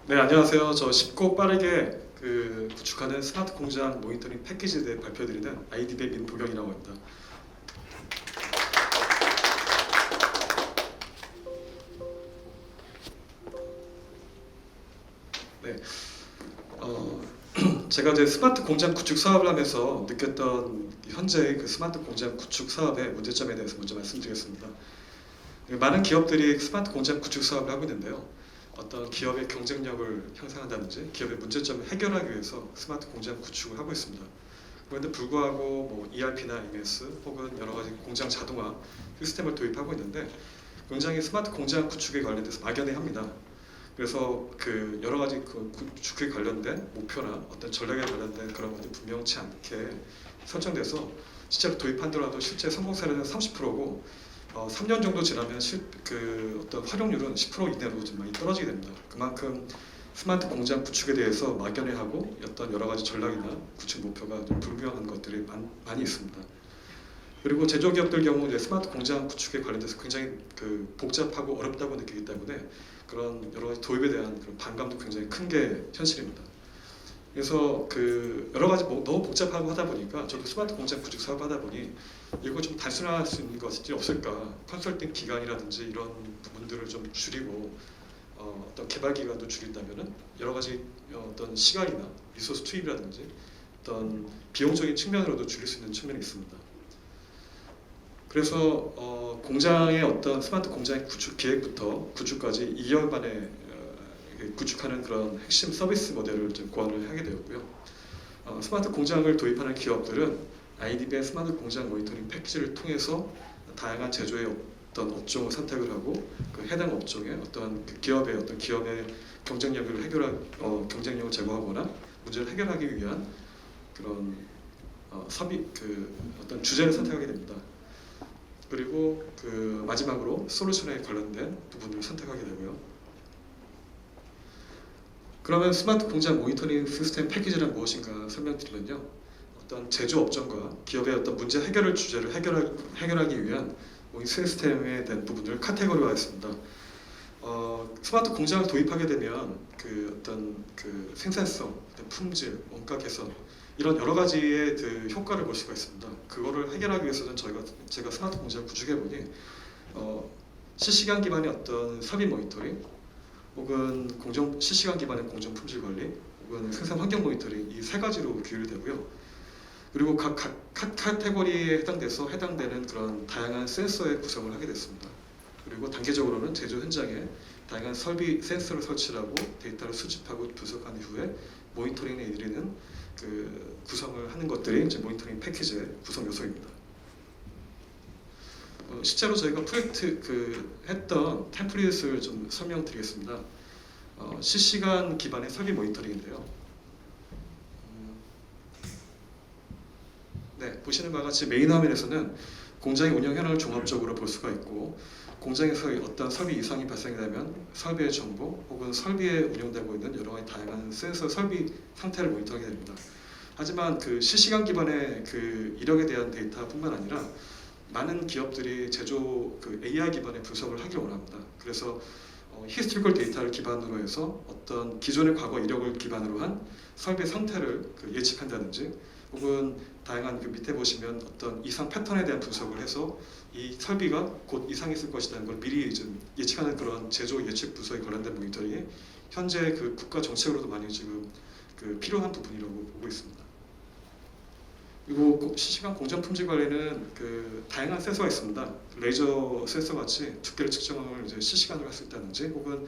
네, 안녕하세요. 저 쉽고 빠르게 구축하는 스마트 공장 모니터링 패키지에 대해 발표드리는 아이디비의 민보경이라고 합니다. 네, 어, 제가 이제 스마트 공장 구축 사업을 하면서 느꼈던 현재의 그 스마트 공장 구축 사업의 문제점에 대해서 먼저 말씀드리겠습니다. 많은 기업들이 스마트 공장 구축 사업을 하고 있는데요. 어떤 기업의 경쟁력을 향상한다든지 기업의 문제점을 해결하기 위해서 스마트 공장 구축을 하고 있습니다. 그런데 불구하고 뭐 ERP나 MES 혹은 여러 가지 공장 자동화 시스템을 도입하고 있는데 굉장히 스마트 공장 구축에 관련돼서 막연해합니다. 그래서 그 여러 가지 그 구축에 관련된 목표나 어떤 전략에 관련된 그런 것들이 분명치 않게 설정돼서 실제로 도입한더라도 실제 성공 사례는 30%고 3년 정도 지나면 어떤 활용률은 10% 이내로 좀 많이 떨어지게 됩니다. 그만큼 스마트 공장 구축에 대해서 막연해하고 어떤 여러 가지 전략이나 구축 목표가 좀 불분명한 것들이 많이 있습니다. 그리고 제조기업들 경우 이제 스마트 공장 구축에 관련돼서 굉장히 복잡하고 어렵다고 느끼기 때문에 그런 여러 가지 도입에 대한 그런 반감도 굉장히 큰 게 현실입니다. 그래서 여러 가지 너무 복잡하고 하다 보니까 저도 스마트 공장 구축 사업 하다 보니 이거 좀 단순화할 수 있는 것이 없을까? 컨설팅 기간이라든지 이런 부분들을 좀 줄이고 어떤 개발 기간도 줄인다면은 여러 가지 어떤 시간이나 리소스 투입이라든지 어떤 비용적인 측면으로도 줄일 수 있는 측면이 있습니다. 그래서 공장의 어떤 스마트 공장의 구축 계획부터 구축까지 2년 만에 구축하는 그런 핵심 서비스 모델을 좀 고안을 하게 되었고요. 스마트 공장을 도입하는 기업들은 아이디비의 스마트 공장 모니터링 패키지를 통해서 다양한 제조의 어떤 업종을 선택을 하고 그 해당 업종의 어떤 기업의 경쟁력을 제고하거나 문제를 해결하기 위한 그런 어떤 주제를 선택하게 됩니다. 그리고 마지막으로 솔루션에 관련된 부분을 선택하게 되고요. 그러면 스마트 공장 모니터링 시스템 패키지란 무엇인가 설명드리면요. 어떤 제조 업종과 기업의 어떤 문제 해결 주제를 해결하기 위한 시스템에 대한 부분을 카테고리화했습니다. 스마트 공장을 도입하게 되면 어떤 생산성, 품질, 원가 개선 이런 여러 가지의 효과를 볼 수가 있습니다. 그거를 해결하기 위해서는 제가 스마트 공장을 구축해 보니 실시간 기반의 어떤 설비 모니터링 혹은 실시간 기반의 공정 품질 관리 혹은 생산 환경 모니터링 이 세 가지로 규율되고요. 그리고 각 카테고리에 해당되는 그런 다양한 센서의 구성을 하게 됐습니다. 그리고 단계적으로는 제조 현장에 다양한 설비 센서를 설치하고 데이터를 수집하고 분석한 이후에 모니터링에 이르는 구성을 하는 것들이 이제 모니터링 패키지의 구성 요소입니다. 실제로 저희가 프로젝트 했던 템플릿을 좀 설명드리겠습니다. 실시간 기반의 설비 모니터링인데요. 네, 보시는 바와 같이 메인 화면에서는 공장의 운영 현황을 종합적으로 볼 수가 있고 공장에서 어떤 설비 이상이 발생되면 설비의 정보 혹은 설비에 운영되고 있는 여러 가지 다양한 센서 설비 상태를 모니터하게 됩니다. 하지만 실시간 기반의 이력에 대한 데이터뿐만 아니라 많은 기업들이 제조 AI 기반의 분석을 하길 원합니다. 그래서 히스토리컬 데이터를 기반으로 해서 어떤 기존의 과거 이력을 기반으로 한 설비 상태를 예측한다든지 혹은 다양한 밑에 보시면 어떤 이상 패턴에 대한 분석을 해서 이 설비가 곧 이상이 있을 것이라는 걸 미리 좀 예측하는 그런 제조 예측 분석에 관련된 모니터링이 현재 국가 정책으로도 많이 지금 필요한 부분이라고 보고 있습니다. 그리고 실시간 공정 품질 관리는 다양한 센서가 있습니다. 레이저 센서 같이 두께를 측정을 이제 실시간으로 할 수 있다든지 혹은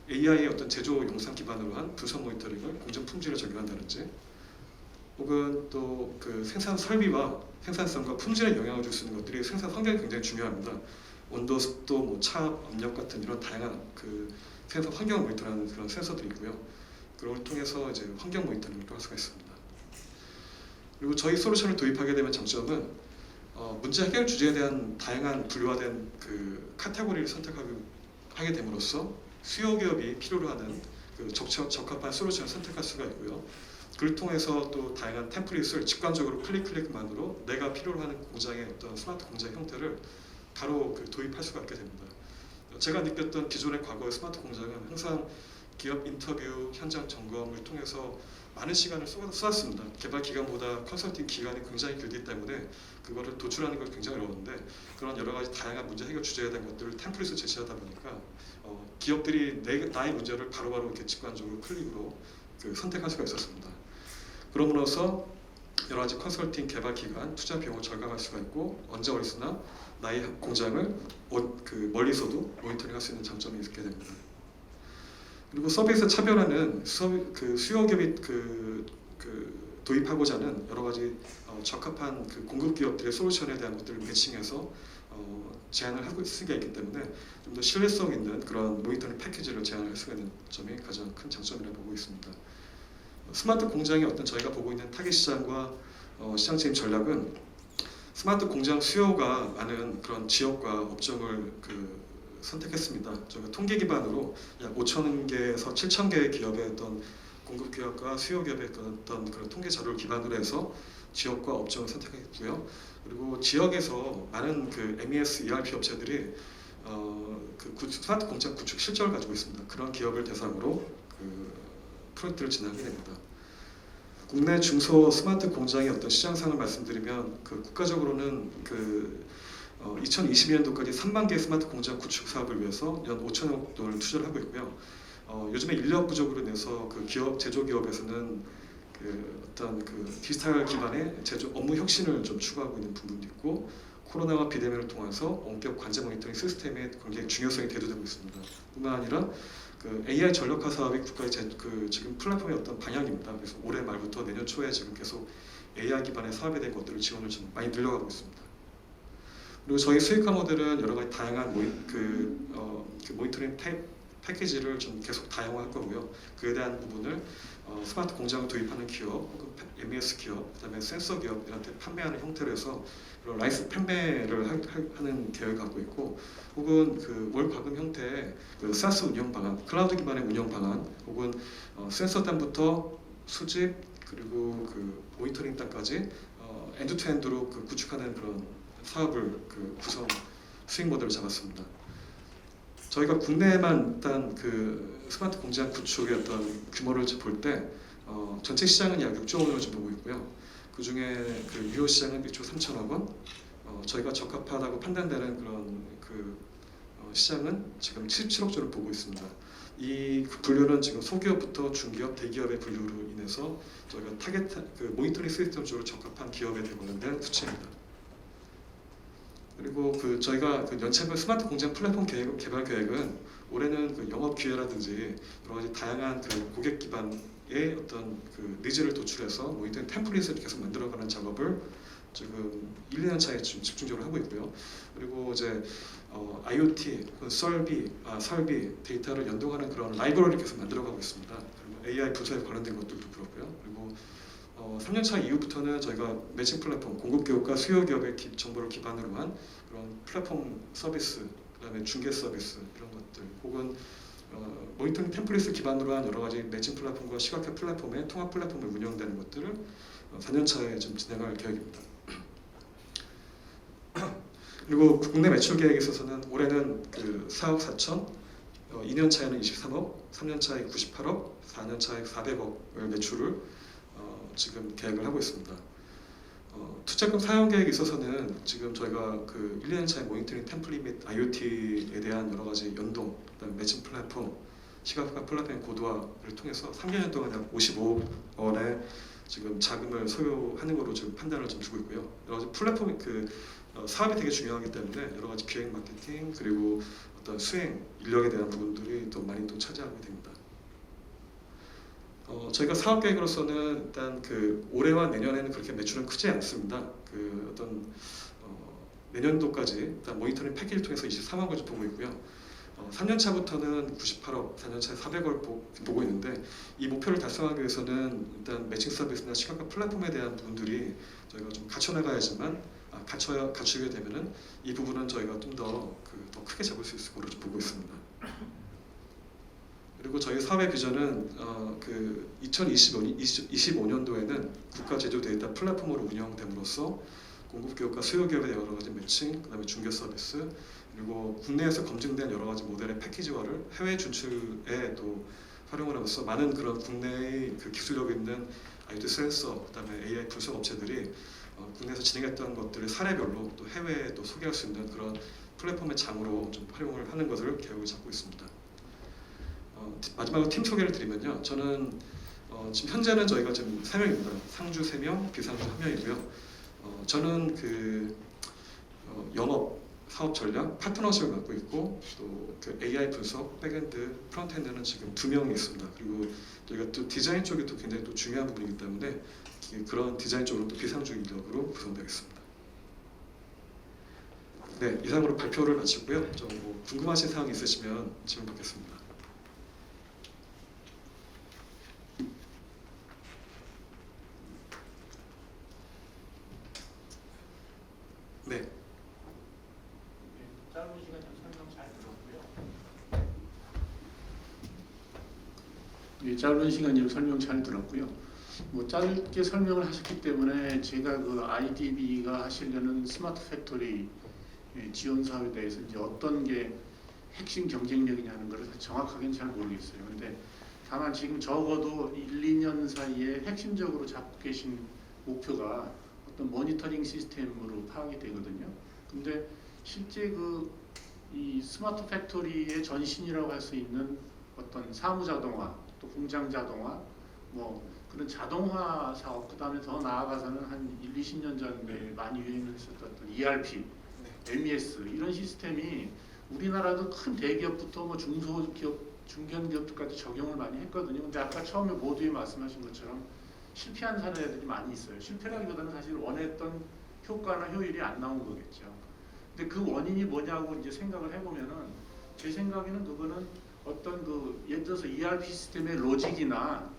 AI의 어떤 제조 영상 기반으로 한 분석 모니터링을 공정 품질에 적용한다든지 혹은 또 생산 설비와 생산성과 품질에 영향을 줄 수 있는 것들이 생산 환경이 굉장히 중요합니다. 온도, 습도, 차압, 압력 같은 이런 다양한 생산 환경을 모니터하는 그런 센서들이 있고요. 그걸 통해서 이제 환경 모니터링을 할 수가 있습니다. 그리고 저희 솔루션을 도입하게 되면 장점은 문제 해결 주제에 대한 다양한 분류화된 카테고리를 선택하게 됨으로써 수요 기업이 필요로 하는 적합한 솔루션을 선택할 수가 있고요. 그를 통해서 또 다양한 템플릿을 직관적으로 클릭만으로 내가 필요로 하는 공장의 어떤 스마트 공장 형태를 바로 도입할 수가 있게 됩니다. 제가 느꼈던 기존의 과거의 스마트 공장은 항상 기업 인터뷰, 현장 점검을 통해서 많은 시간을 쏟았습니다. 개발 기간보다 컨설팅 기간이 굉장히 길기 때문에 그거를 도출하는 걸 굉장히 어려운데 그런 여러 가지 다양한 문제 해결 주제에 대한 것들을 템플릿을 제시하다 보니까 기업들이 나의 문제를 바로바로 이렇게 직관적으로 클릭으로 선택할 수가 있었습니다. 그럼으로써 여러 가지 컨설팅 개발 기간, 투자 비용을 절감할 수가 있고 언제 어디서나 나의 공장을 멀리서도 모니터링할 수 있는 장점이 있게 됩니다. 그리고 서비스 차별화는 수요 기업이 도입하고자 하는 여러 가지 적합한 공급 기업들의 솔루션에 대한 것들을 매칭해서 제안을 하고 있을 수가 있기 때문에 좀 더 신뢰성 있는 그런 모니터링 패키지를 제안할 수가 있는 점이 가장 큰 장점이라고 보고 있습니다. 스마트 공장의 어떤 저희가 보고 있는 타겟 시장과 시장 진입 전략은 스마트 공장 수요가 많은 그런 지역과 업종을 선택했습니다. 저희가 통계 기반으로 약 5,000개에서 7,000개의 기업의 어떤 공급 기업과 수요 기업의 어떤 그런 통계 자료를 기반으로 해서 지역과 업종을 선택했고요. 그리고 지역에서 많은 MES, ERP 업체들이 스마트 공장 구축 실적을 가지고 있습니다. 그런 기업을 대상으로 프로젝트를 진행하게 됩니다. 국내 중소 스마트 공장의 어떤 시장상을 말씀드리면 국가적으로는 2020년도까지 3만 개의 스마트 공장 구축 사업을 위해서 연 5천억 원을 투자를 하고 있고요. 요즘에 인력 부족으로 인해서 제조기업에서는 어떤 디지털 기반의 업무 혁신을 좀 추구하고 있는 부분도 있고 코로나와 비대면을 통해서 원격 관제 모니터링 시스템의 굉장히 중요성이 대두되고 있습니다. 뿐만 아니라 AI 전력화 사업이 국가의 지금 플랫폼의 어떤 방향입니다. 그래서 올해 말부터 내년 초에 지금 계속 AI 기반의 사업에 대한 것들을 지원을 좀 많이 늘려가고 있습니다. 그리고 저희 수익화 모델은 여러 가지 다양한 모니터링 패키지를 좀 계속 다양화할 거고요. 그에 대한 부분을 스마트 공장을 도입하는 기업, 혹은 MES 기업, 그다음에 센서 기업들한테 판매하는 형태로 해서 그런 라이스 판매를 하는 계획을 갖고 있고, 혹은 월 과금 형태의 SaaS 운영 방안, 클라우드 기반의 운영 방안, 혹은 센서단부터 수집 그리고 모니터링 단까지 엔드투엔드로 구축하는 그런 사업을 구성 수익 모델을 잡았습니다. 저희가 국내에만 일단 스마트 공장 구축의 어떤 규모를 볼 때 전체 시장은 약 6조 원으로 좀 보고 있고요. 그 중에 유효 시장은 1조 3천억 원, 저희가 적합하다고 판단되는 그런 시장은 지금 77억조를 보고 있습니다. 이 분류는 지금 소기업부터 중기업, 대기업의 분류로 인해서 저희가 타겟 모니터링 시스템 쪽으로 적합한 기업에 관련된 수치입니다. 그리고 저희가 연체별 스마트 공장 플랫폼 개발 계획은 올해는 영업 기회라든지 여러 가지 다양한 고객 기반의 어떤 니즈를 도출해서 모니터링 템플릿을 계속 만들어가는 작업을 지금 1, 2년 차에 지금 집중적으로 하고 있고요. 그리고 이제 IoT, 설비 데이터를 연동하는 그런 라이브러리를 계속 만들어가고 있습니다. 그리고 AI 분석에 관련된 것들도 그렇고요. 그리고 3년차 이후부터는 저희가 매칭 플랫폼, 공급 기업과 수요 기업의 정보를 기반으로 한 그런 플랫폼 서비스, 그다음에 중개 서비스 이런 것들, 혹은 모니터링 템플릿을 기반으로 한 여러 가지 매칭 플랫폼과 시각화 플랫폼의 통합 플랫폼을 운영되는 것들을 4년차에 좀 진행할 계획입니다. 그리고 국내 매출 계획에 있어서는 올해는 4억 4천, 2년 차에는 23억, 3년 차에 98억, 4년 차에 400억을 매출을 지금 계획을 하고 있습니다. 투자금 사용 계획에 있어서는 지금 저희가 1, 2년 차에 모니터링 템플릿 및 IoT에 대한 여러 가지 연동, 그다음에 매칭 플랫폼, 시각화 플랫폼의 고도화를 통해서 3개년 동안 약 55억 원의 지금 자금을 소요하는 것으로 지금 판단을 좀 두고 있고요. 여러 가지 플랫폼이 사업이 되게 중요하기 때문에 여러 가지 기획 마케팅 그리고 어떤 수행 인력에 대한 부분들이 또 많이 또 차지하게 됩니다. 저희가 사업 계획으로서는 일단 올해와 내년에는 그렇게 매출은 크지 않습니다. 내년도까지 일단 모니터링 패키지를 통해서 23억을 보고 있고요. 3년 차부터는 98억, 4년 차에 400억을 보고 있는데 이 목표를 달성하기 위해서는 일단 매칭 서비스나 시각화 플랫폼에 대한 부분들이 저희가 좀 갖춰나가야지만 갖추게 되면은 이 부분은 저희가 좀 더 크게 잡을 수 있을 것으로 보고 있습니다. 그리고 저희 사업의 비전은 2025년도에는 국가 제조 데이터 플랫폼으로 운영됨으로써 공급 기업과 수요 기업의 여러 가지 매칭, 그다음에 중개 서비스, 그리고 국내에서 검증된 여러 가지 모델의 패키지화를 해외 진출에 또 활용을 하면서 많은 그런 국내의 그 기술력 있는 IoT 센서, 그다음에 AI 분석 업체들이 국내에서 진행했던 것들을 사례별로 또 해외에 또 소개할 수 있는 그런 플랫폼의 장으로 좀 활용을 하는 것을 계획을 잡고 있습니다. 마지막으로 팀 소개를 드리면요, 저는 지금 현재는 저희가 지금 3명입니다. 상주 3명, 비상주 1명이고요. 저는 그 영업, 사업 전략, 파트너십을 맡고 있고 또 그 AI 분석, 백엔드, 프론트엔드는 지금 2명이 있습니다. 그리고 저희가 또 디자인 쪽이 또 굉장히 또 중요한 부분이기 때문에 그런 디자인 쪽으로 또 비상주 인력으로 구성되어 있습니다. 네, 이상으로 발표를 마치고요. 뭐 궁금하신 사항이 있으시면 질문 받겠습니다. 네. 짧은 시간 좀 설명 잘 들었고요. 짧은 시간이로 설명 잘 들었고요. 뭐 짧게 설명을 하셨기 때문에 제가 그 IDB가 하시려는 스마트 팩토리 지원 사업에 대해서 이제 어떤 게 핵심 경쟁력이냐는 것을 정확하게는 잘 모르겠어요. 근데 다만 지금 적어도 1, 2년 사이에 핵심적으로 잡고 계신 목표가 어떤 모니터링 시스템으로 파악이 되거든요. 근데 실제 이 스마트 팩토리의 전신이라고 할 수 있는 어떤 사무 자동화, 또 공장 자동화, 뭐 그런 자동화 사업, 그 다음에 더 나아가서는 한 1, 20년 전에 많이 유행했었던 ERP, MES 이런 시스템이 우리나라도 큰 대기업부터 뭐 중소기업, 중견기업들까지 적용을 많이 했거든요. 근데 아까 처음에 모두에 말씀하신 것처럼 실패한 사례들이 많이 있어요. 실패라기보다는 사실 원했던 효과나 효율이 안 나온 거겠죠. 근데 그 원인이 뭐냐고 이제 생각을 해보면은 제 생각에는 그거는 어떤 예를 들어서 ERP 시스템의 로직이나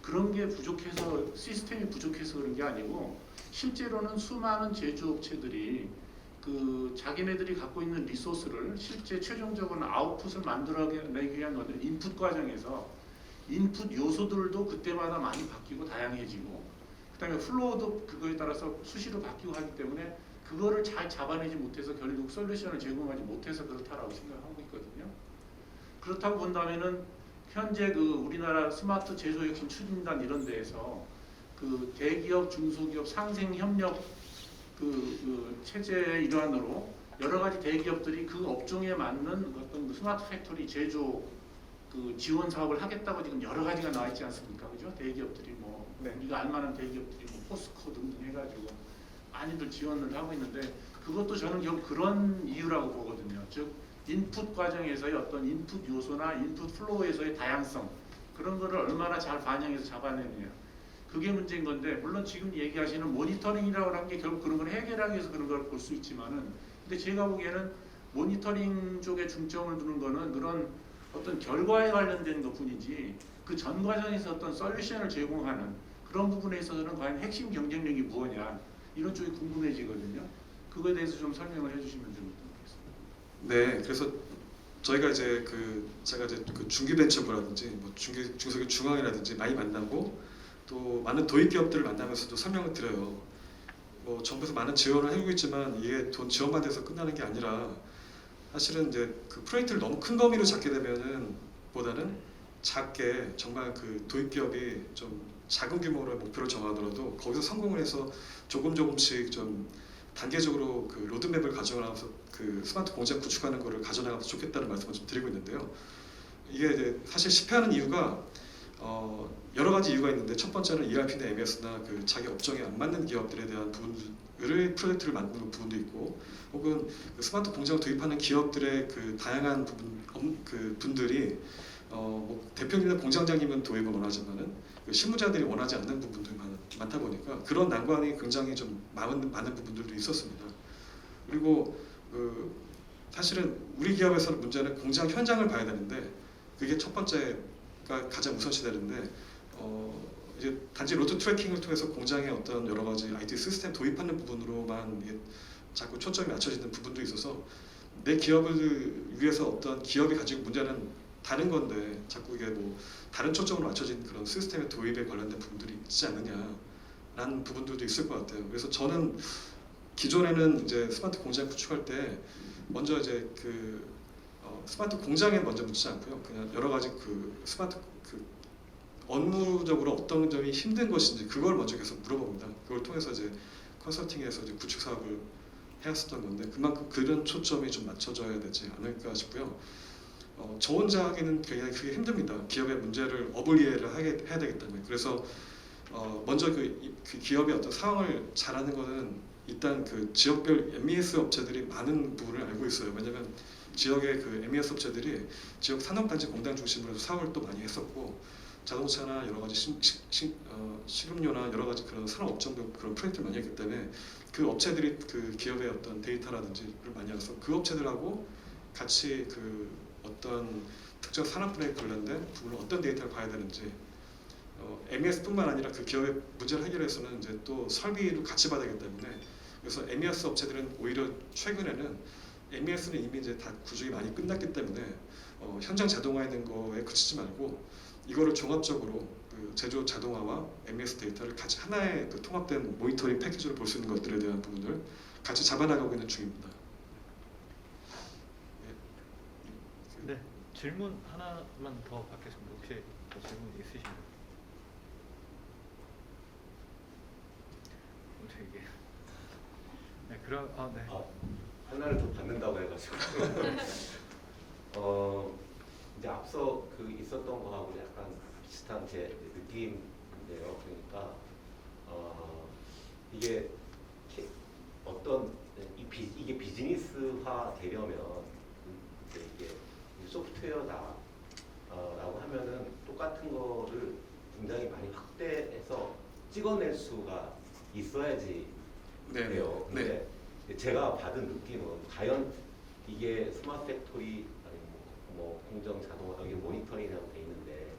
그런 게 부족해서 시스템이 부족해서 그런 게 아니고 실제로는 수많은 제조업체들이 자기네들이 갖고 있는 리소스를 실제 최종적으로 아웃풋을 만들어내기 위한 것들 인풋 과정에서 인풋 요소들도 그때마다 많이 바뀌고 다양해지고 그다음에 플로우도 그거에 따라서 수시로 바뀌고 하기 때문에 그거를 잘 잡아내지 못해서 결국 솔루션을 제공하지 못해서 그렇다라고 생각하고 있거든요. 그렇다고 본다면은 현재 우리나라 스마트 제조혁신 추진단 이런 데에서 대기업, 중소기업 상생 협력 체제의 일환으로 여러 가지 대기업들이 그 업종에 맞는 어떤 스마트 팩토리 제조 지원 사업을 하겠다고 지금 여러 가지가 나와 있지 않습니까? 그죠? 대기업들이 네. 우리가 알만한 대기업들이 포스코 등등 해가지고 많이들 지원을 하고 있는데 그것도 저는 결국 그런 이유라고 보거든요. 즉 인풋 과정에서의 어떤 인풋 요소나 인풋 플로우에서의 다양성 그런 거를 얼마나 잘 반영해서 잡아내느냐 그게 문제인 건데 물론 지금 얘기하시는 모니터링이라고 하는 게 결국 그런 걸 해결하기 위해서 그런 걸 볼 수 있지만은 근데 제가 보기에는 모니터링 쪽에 중점을 두는 거는 그런 어떤 결과에 관련된 것뿐이지 그 전 과정에서 어떤 솔루션을 제공하는 그런 부분에 있어서는 과연 핵심 경쟁력이 무엇냐 이런 쪽이 궁금해지거든요. 그거에 대해서 좀 설명을 해주시면 좀 좋겠습니다. 네, 그래서 저희가 이제 제가 이제 중기벤처부라든지 뭐 중소기업 중앙이라든지 많이 만나고 또 많은 도입 기업들을 만나면서도 설명을 드려요. 뭐 정부에서 많은 지원을 해주고 있지만 이게 돈 지원만 돼서 끝나는 게 아니라 사실은 이제 그 프로젝트를 너무 큰 범위로 잡게 되면은 보다는 작게 정말 도입 기업이 좀 작은 규모로 목표를 정하더라도 거기서 성공을 해서 조금씩 좀 단계적으로 로드맵을 가져가면서 스마트 공장 구축하는 거를 가져나가면 좋겠다는 말씀을 좀 드리고 있는데요. 이게 이제 사실 실패하는 이유가 여러 가지 이유가 있는데 첫 번째는 ERP나 MES나 자기 업종에 안 맞는 기업들에 대한 부분을 프로젝트를 만드는 부분도 있고 혹은 스마트 공장을 도입하는 기업들의 다양한 분들이 뭐 대표님이나 공장장님은 도입을 원하지만은 실무자들이 원하지 않는 부분들이 많다 보니까 그런 난관이 굉장히 좀 많은 부분들도 있었습니다. 그리고 사실은 우리 기업에서는 문제는 공장 현장을 봐야 되는데 그게 첫 번째가 가장 우선시 되는데 이제 단지 로드 트래킹을 통해서 공장의 어떤 여러 가지 IT 시스템 도입하는 부분으로만 자꾸 초점이 맞춰지는 부분도 있어서 내 기업을 위해서 어떤 기업이 가지고 문제는 다른 건데 자꾸 이게 뭐 다른 초점으로 맞춰진 그런 시스템의 도입에 관련된 부분들이 있지 않느냐라는 부분들도 있을 것 같아요. 그래서 저는 기존에는 이제 스마트 공장 구축할 때 먼저 이제 스마트 공장에 먼저 묻지 않고요. 그냥 여러 가지 그 스마트 그 업무적으로 어떤 점이 힘든 것인지 그걸 먼저 계속 물어봅니다. 그걸 통해서 이제 컨설팅에서 이제 구축 사업을 해왔었던 건데 그만큼 그런 초점이 좀 맞춰져야 되지 않을까 싶고요. 저 혼자 하기는 굉장히 그게 힘듭니다. 기업의 문제를 어블리에를 해야 되기 때문에. 그래서 먼저 그 기업의 어떤 상황을 잘하는 거는 일단 그 지역별 MES 업체들이 많은 부분을 알고 있어요. 왜냐하면 지역의 그 MES 업체들이 지역 산업단지 공단 중심으로 해서 사업을 또 많이 했었고 자동차나 여러 가지 식음료나 여러 가지 그런 산업 업종도 그런 프로젝트를 많이 했기 때문에 그 업체들이 그 기업의 어떤 데이터라든지를 많이 알아서 그 업체들하고 같이 그 어떤 특정 산업분야에 관련된 부분을 어떤 데이터를 봐야 되는지 MES뿐만 아니라 그 기업의 문제를 해결해서는 이제 또 설비도 같이 받아야 되기 때문에 그래서 MES 업체들은 오히려 최근에는 MES는 이미 이제 다 구축이 많이 끝났기 때문에 현장 자동화하는 거에 그치지 말고 이거를 종합적으로 그 제조 자동화와 MES 데이터를 같이 하나의 그 통합된 모니터링 패키지로 볼 수 있는 것들에 대한 부분을 같이 잡아나가고 있는 중입니다. 네, 질문 하나만 더 받겠습니다. 혹시 더 질문 있으신가요? 이게 네, 그럼 네. 하나를 더 받는다고 해가지고 이제 앞서 그 있었던 거하고 약간 비슷한 제 느낌인데요. 그러니까 이게 어떤 이게 비즈니스화 되려면 이게 소프트웨어다 라고 하면은 똑같은 거를 굉장히 많이 확대해서 찍어낼 수가 있어야지 돼요. 근데 제가 받은 느낌은 과연 이게 스마트 팩토리 뭐 공정 자동화 이게 모니터링이라고 돼 있는데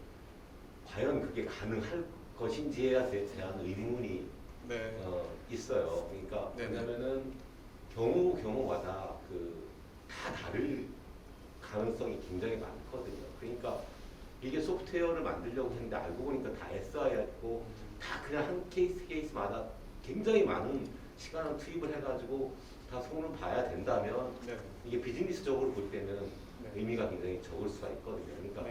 과연 그게 가능할 것인지에 대한 의문이 있어요. 그러니까 왜냐면은 경우마다 다 다를 가능성이 굉장히 많거든요. 그러니까 이게 소프트웨어를 만들려고 했는데 알고 보니까 다 SI였고 다 그냥 한 케이스마다 굉장히 많은 시간을 투입을 해가지고 다 손을 봐야 된다면 이게 비즈니스적으로 볼 때는 의미가 굉장히 적을 수가 있거든요. 그러니까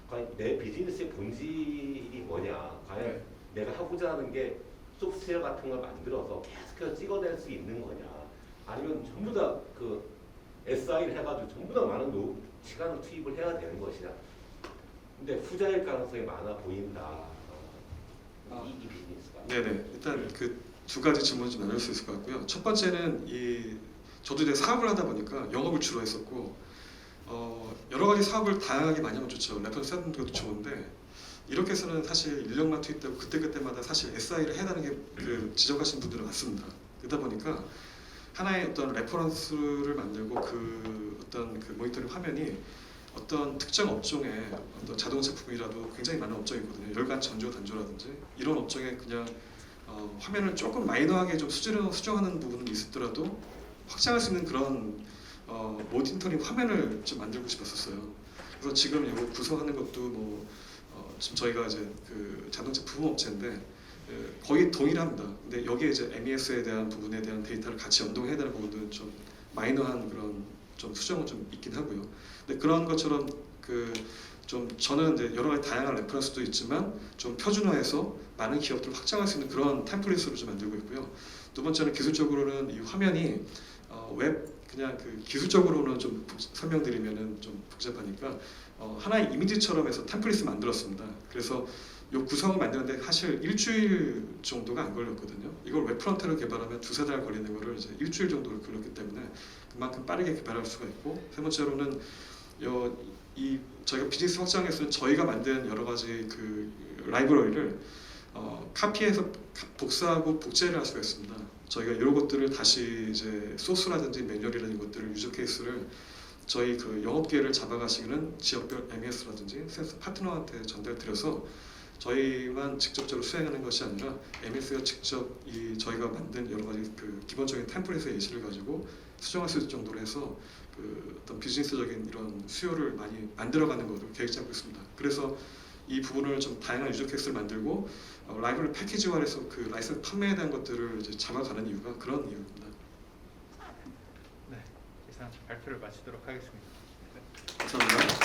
과연 내 비즈니스의 본질이 뭐냐, 과연 내가 하고자 하는 게 소프트웨어 같은 걸 만들어서 계속해서 찍어낼 수 있는 거냐, 아니면 전부 다 그 SI를 해가지고 전부 다 많은 시간을 투입을 해야 되는 것이냐. 근데 후자일 가능성이 많아 보인다. 이 비즈니스가. 네네. 일단 그 두 가지 질문을 좀 나눌 수 있을 것 같고요. 첫 번째는 저도 이제 사업을 하다 보니까 영업을 주로 했었고 여러 가지 사업을 다양하게 많이 하면 좋죠. 레퍼런스 하는 것도 좋은데 이렇게 해서는 사실 인력만 투입되고 그때마다 사실 SI를 해야 하는 게 그 지적하신 분들은 많습니다. 그러다 보니까 하나의 어떤 레퍼런스를 만들고 그 어떤 그 모니터링 화면이 어떤 특정 업종의 어떤 자동차 부품이라도 굉장히 많은 업종이 있거든요. 열간 전조 단조라든지 이런 업종에 그냥 화면을 조금 마이너하게 좀 수정하는 부분은 있었더라도 확장할 수 있는 그런 모니터링 화면을 좀 만들고 싶었었어요. 그래서 지금 이거 구성하는 것도 지금 저희가 이제 그 자동차 부품 업체인데 거의 동일합니다. 근데 여기에 이제 MES에 대한 부분에 대한 데이터를 같이 연동해야 되는 부분도 좀 마이너한 그런 좀 수정은 좀 있긴 하고요. 근데 그런 것처럼 좀 저는 이제 여러 가지 다양한 레퍼런스도 있지만 좀 표준화해서 많은 기업들을 확장할 수 있는 그런 템플릿으로 좀 만들고 있고요. 두 번째는 기술적으로는 이 화면이 그냥 그 기술적으로는 좀 설명드리면은 좀 복잡하니까 하나의 이미지처럼 해서 템플릿을 만들었습니다. 그래서 이 구성을 만드는데 사실 일주일 정도가 안 걸렸거든요. 이걸 웹프론트를 개발하면 2-3달 걸리는 거를 이제 일주일 정도를 걸렸기 때문에 그만큼 빠르게 개발할 수가 있고, 세 번째로는 저희가 비즈니스 확장에서는 저희가 만든 여러 가지 그 라이브러리를 카피해서 복사하고 복제를 할 수가 있습니다. 저희가 이런 것들을 다시 이제 소스라든지 매뉴얼이라는 것들을 유저 케이스를 저희 그 영업계를 잡아가시는 지역별 MES라든지 센서 파트너한테 전달드려서 저희만 직접적으로 수행하는 것이 아니라 MES가 직접 저희가 만든 여러 가지 그 기본적인 템플릿의 예시를 가지고 수정할 수 있을 정도로 해서 그 어떤 비즈니스적인 이런 수요를 많이 만들어가는 것을 계획 잡고 있습니다. 그래서 이 부분을 좀 다양한 유저 케이스를 만들고 라이브러리 패키지화해서 그 라이선스 판매에 대한 것들을 이제 잡아가는 이유가 그런 이유입니다. 네, 이상 발표를 마치도록 하겠습니다. 네. 감사합니다.